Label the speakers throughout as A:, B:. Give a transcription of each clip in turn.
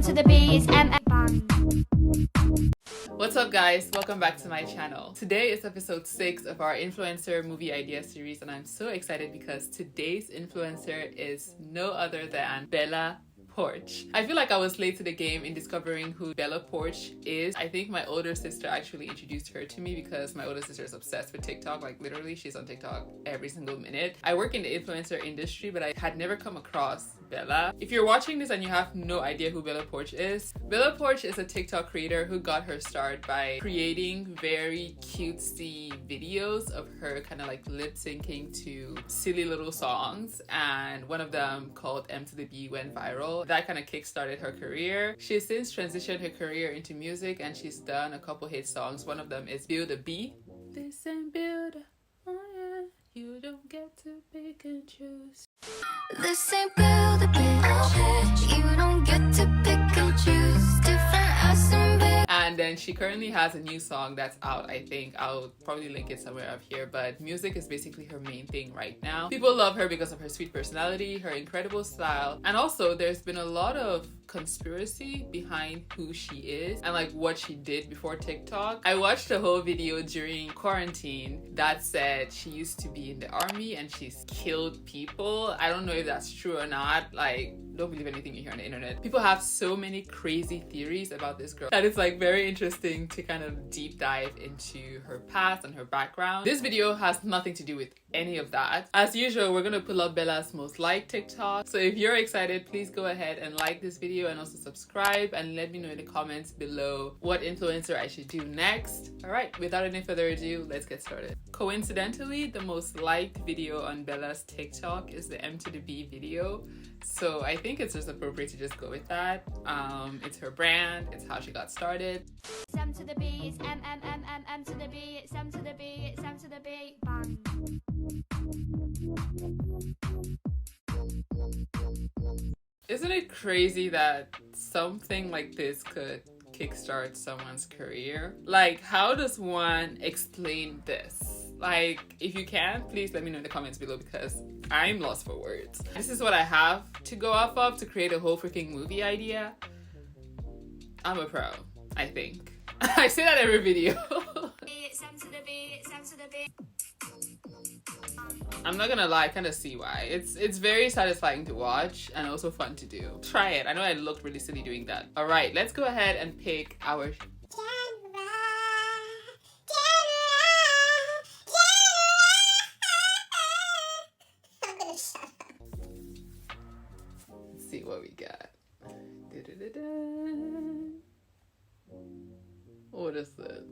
A: to the B, it's M.
B: What's up guys, welcome back to my channel. Today is episode 6 of our influencer movie idea series, and I'm so excited because today's influencer is no other than Bella Poarch. I feel like I was late to the game in discovering who Bella Poarch is. I think my older sister actually introduced her to me because my older sister is obsessed with TikTok. Like literally she's on TikTok every single minute. I work in the influencer industry, but I had never come across Bella. If you're watching this and you have no idea who Bella Poarch is a TikTok creator who got her start by creating very cutesy videos of her kind of like lip syncing to silly little songs, and one of them called M to the B went viral. That kind of kickstarted her career. She's since transitioned her career into music and she's done a couple hit songs. One of them is Build a B. This ain't build a, oh yeah, you don't get to pick and choose.
A: This ain't build a bitch. You don't get to pick and choose. Different ass and bitch.
B: And then she currently has a new song that's out. I think I'll probably link it somewhere up here, but music is basically her main thing right now. People love her because of her sweet personality, her incredible style, and also there's been a lot of conspiracy behind who she is and like what she did before TikTok. I watched a whole video during quarantine that said she used to be in the army and she's killed people. I don't know if that's true or not. Like, don't believe anything you hear on the internet. People have so many crazy theories about this girl that it's like very interesting to kind of deep dive into her past and her background. This video has nothing to do with any of that. As usual, we're gonna pull up Bella's most liked TikTok. So if you're excited, please go ahead and like this video and also subscribe and let me know in the comments below what influencer I should do next. All right, without any further ado, let's get started. Coincidentally, the most liked video on Bella's TikTok is the M to the B video. So I think it's just appropriate to just go with that. It's her brand, it's how she got started.
A: It's M to the B, it's M to the B, it's M to the B, it's M to the B. Bang.
B: Isn't it crazy that something like this could kickstart someone's career? Like, how does one explain this? Like, if you can, please let me know in the comments below because I'm lost for words. This is what I have to go off of to create a whole freaking movie idea. I'm a pro, I think. I say that every video. I'm not gonna lie, I kind of see why. It's very satisfying to watch and also fun to do. Try it. I know I looked really silly doing that. All right, let's go ahead and pick our Let's see what we got. What is it?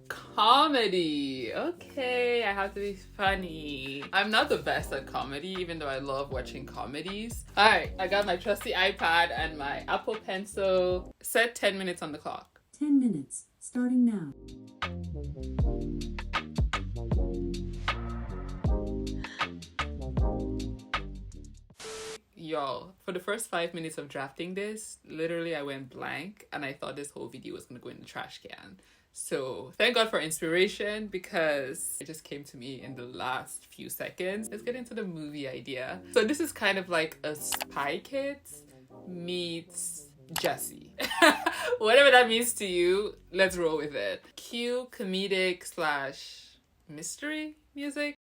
B: Comedy. Okay, I have to be funny. I'm not the best at comedy, even though I love watching comedies. All right, I got my trusty iPad and my Apple Pencil. Set 10 minutes on the clock.
C: 10 minutes, starting now.
B: Y'all, for the first 5 minutes of drafting this, literally I went blank and I thought this whole video was gonna go in the trash can. So thank God for inspiration because it just came to me in the last few seconds. Let's get into the movie idea. So this is kind of like a Spy Kids meets Jessie. Whatever that means to you, let's roll with it. Cue comedic / mystery music.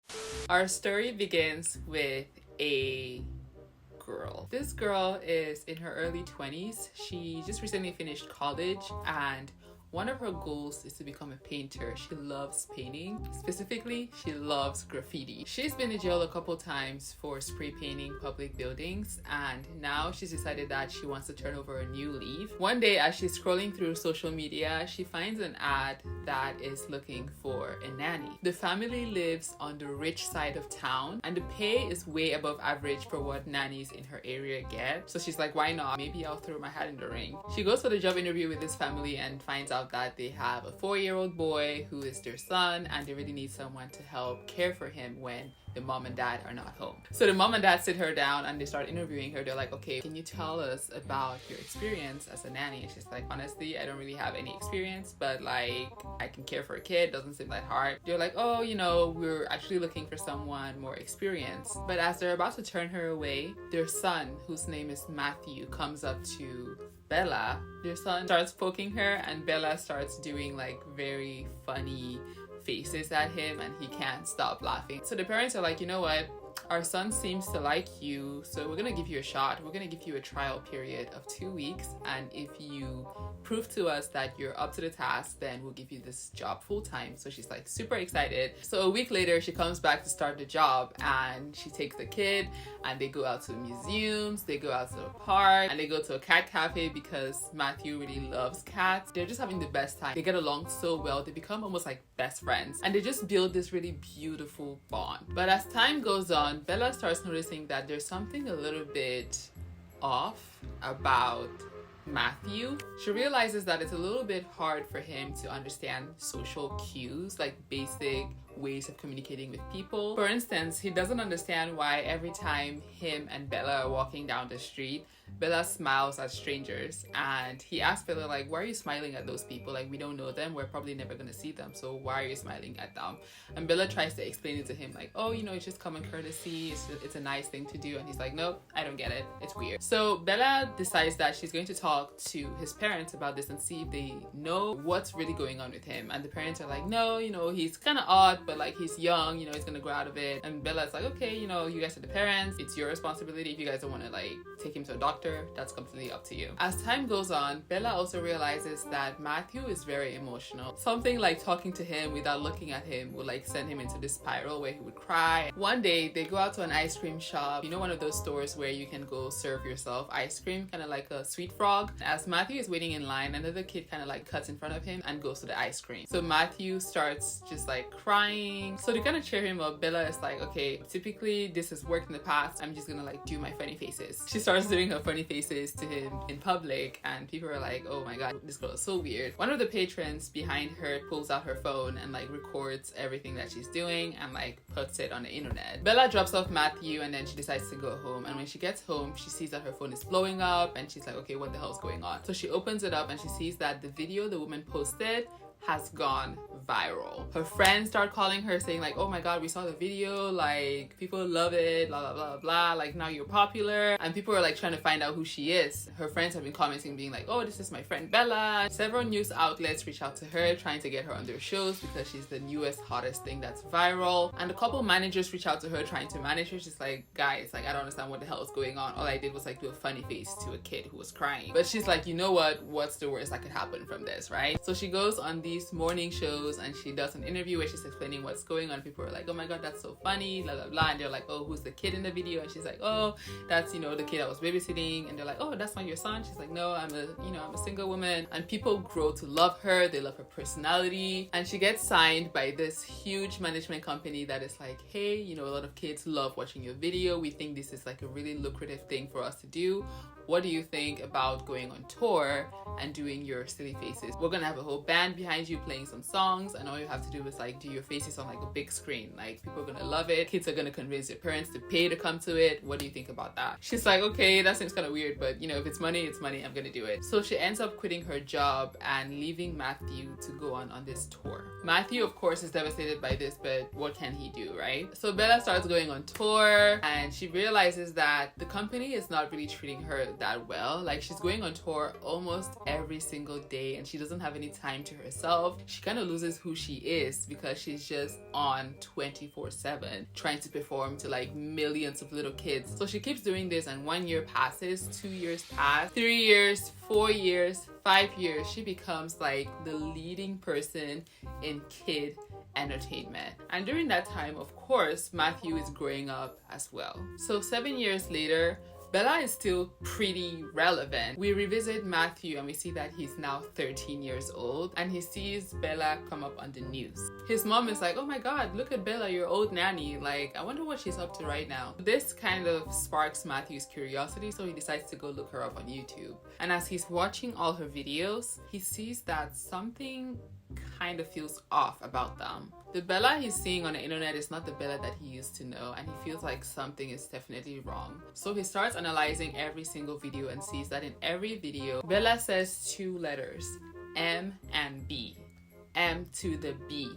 B: Our story begins with a girl. This girl is in her early 20s. She just recently finished college and one of her goals is to become a painter. She loves painting. Specifically, she loves graffiti. She's been to jail a couple times for spray painting public buildings, and now she's decided that she wants to turn over a new leaf. One day, as she's scrolling through social media, she finds an ad that is looking for a nanny. The family lives on the rich side of town, and the pay is way above average for what nannies in her area get. So she's like, why not? Maybe I'll throw my hat in the ring. She goes for the job interview with this family and finds out that they have a 4-year-old boy who is their son, and they really need someone to help care for him when the mom and dad are not home. So the mom and dad sit her down and they start interviewing her. They're like, okay, can you tell us about your experience as a nanny? And she's like, honestly, I don't really have any experience, but like I can care for a kid, doesn't seem that hard. They're like, oh, you know, we're actually looking for someone more experienced. But as they're about to turn her away, their son, whose name is Matthew, comes up to Bella. Their son starts poking her and Bella starts doing like very funny faces at him and he can't stop laughing. So the parents are like, you know what? Our son seems to like you, so we're gonna give you a shot. We're gonna give you a trial period of 2 weeks, and if you prove to us that you're up to the task, then we'll give you this job full time. So she's like super excited. So a week later, she comes back to start the job, and she takes the kid, and they go out to museums, they go out to a park, and they go to a cat cafe because Matthew really loves cats. They're just having the best time. They get along so well. They become almost like best friends, and they just build this really beautiful bond. But as time goes on, Bella starts noticing that there's something a little bit off about Matthew. She realizes that it's a little bit hard for him to understand social cues, like basic ways of communicating with people. For instance, he doesn't understand why every time him and Bella are walking down the street, Bella smiles at strangers, and he asks Bella like, why are you smiling at those people? Like, we don't know them, we're probably never gonna see them, so why are you smiling at them? And Bella tries to explain it to him like, oh, you know, it's just common courtesy, it's a nice thing to do. And he's like, nope, I don't get it, it's weird. So Bella decides that she's going to talk to his parents about this and see if they know what's really going on with him. And the parents are like, no, you know, he's kind of odd, but like he's young, you know, he's gonna grow out of it. And Bella's like, okay, you know, you guys are the parents, it's your responsibility. If you guys don't want to like take him to a doctor, that's completely up to you. As time goes on, Bella also realizes that Matthew is very emotional. Something like talking to him without looking at him would like send him into this spiral where he would cry. One day they go out to an ice cream shop, you know, one of those stores where you can go serve yourself ice cream, kind of like a Sweet Frog. As Matthew is waiting in line, another kid kind of like cuts in front of him and goes to the ice cream. So Matthew starts just like crying. So to kind of cheer him up, Bella is like, okay, typically this has worked in the past, I'm just gonna like do my funny faces. She starts doing her funny faces to him in public, and people are like, oh my god, this girl is so weird. One of the patrons behind her pulls out her phone and like records everything that she's doing and like puts it on the internet. Bella drops off Matthew and then she decides to go home, and when she gets home she sees that her phone is blowing up and she's like, okay, what the hell's going on? So she opens it up and she sees that the video the woman posted has gone viral. Her friends start calling her saying like, oh my god, we saw the video, like people love it, blah blah blah blah, like now you're popular. And people are like trying to find out who she is. Her friends have been commenting being like, oh, this is my friend Bella. Several news outlets reach out to her trying to get her on their shows because she's the newest hottest thing that's viral. And a couple managers reach out to her trying to manage her. She's like, guys, like I don't understand what the hell is going on. All I did was like do a funny face to a kid who was crying. But she's like, you know what, what's the worst that could happen from this, right? So she goes on these morning shows and she does an interview where she's explaining what's going on. People are like, oh my god, that's so funny, blah blah blah. And they're like, oh, who's the kid in the video? And she's like, oh, that's, you know, the kid I was babysitting. And they're like, oh, that's not your son? She's like, no, I'm a single woman. And people grow to love her. They love her personality, and she gets signed by this huge management company that is like, hey, you know, a lot of kids love watching your video, we think this is like a really lucrative thing for us to do. What do you think about going on tour and doing your silly faces? We're gonna have a whole band behind you playing some songs, and all you have to do is like do your faces on like a big screen. Like people are gonna love it. Kids are gonna convince their parents to pay to come to it. What do you think about that? She's like, okay, that seems kind of weird, but you know, if it's money, it's money. I'm gonna do it. So she ends up quitting her job and leaving Matthew to go on this tour. Matthew, of course, is devastated by this, but what can he do, right? So Bella starts going on tour, and she realizes that the company is not really treating her that well. Like she's going on tour almost every single day and she doesn't have any time to herself. She kind of loses who she is because she's just on 24/7 trying to perform to like millions of little kids. So she keeps doing this, and 1 year passes, 2 years pass, 3 years, 4 years, 5 years. She becomes like the leading person in kid entertainment. And during that time, of course, Matthew is growing up as well. So 7 years later, Bella is still pretty relevant. We revisit Matthew and we see that he's now 13 years old, and he sees Bella come up on the news. His mom is like, oh my god, look at Bella, your old nanny. Like, I wonder what she's up to right now. This kind of sparks Matthew's curiosity, so he decides to go look her up on YouTube. And as he's watching all her videos, he sees that something kind of feels off about them. The Bella he's seeing on the internet is not the Bella that he used to know, and he feels like something is definitely wrong. So he starts analyzing every single video and sees that in every video, Bella says 2 letters, M and B. M to the B.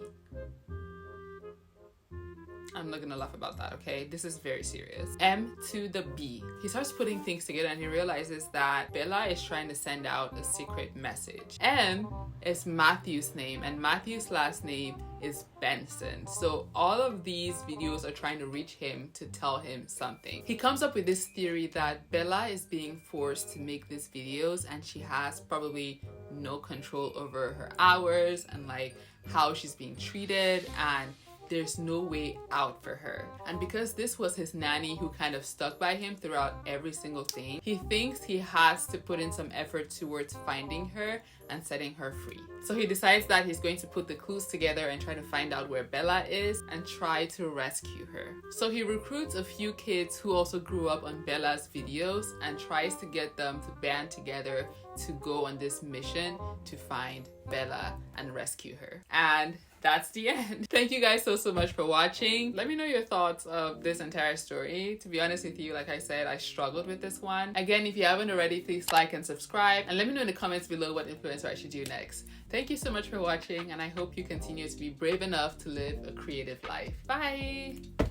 B: I'm not gonna laugh about that, okay? This is very serious. M to the B. He starts putting things together and he realizes that Bella is trying to send out a secret message. M is Matthew's name, and Matthew's last name is Benson. So all of these videos are trying to reach him to tell him something. He comes up with this theory that Bella is being forced to make these videos and she has probably no control over her hours and like how she's being treated, and there's no way out for her. And because this was his nanny who kind of stuck by him throughout every single thing, he thinks he has to put in some effort towards finding her and setting her free. So he decides that he's going to put the clues together and try to find out where Bella is and try to rescue her. So he recruits a few kids who also grew up on Bella's videos and tries to get them to band together to go on this mission to find Bella and rescue her. And that's the end. Thank you guys so much for watching. Let me know your thoughts of this entire story. To be honest with you, like I said, I struggled with this one. Again, if you haven't already, please like and subscribe, and let me know in the comments below what influencer I should do next. Thank you so much for watching, and I hope you continue to be brave enough to live a creative life. Bye!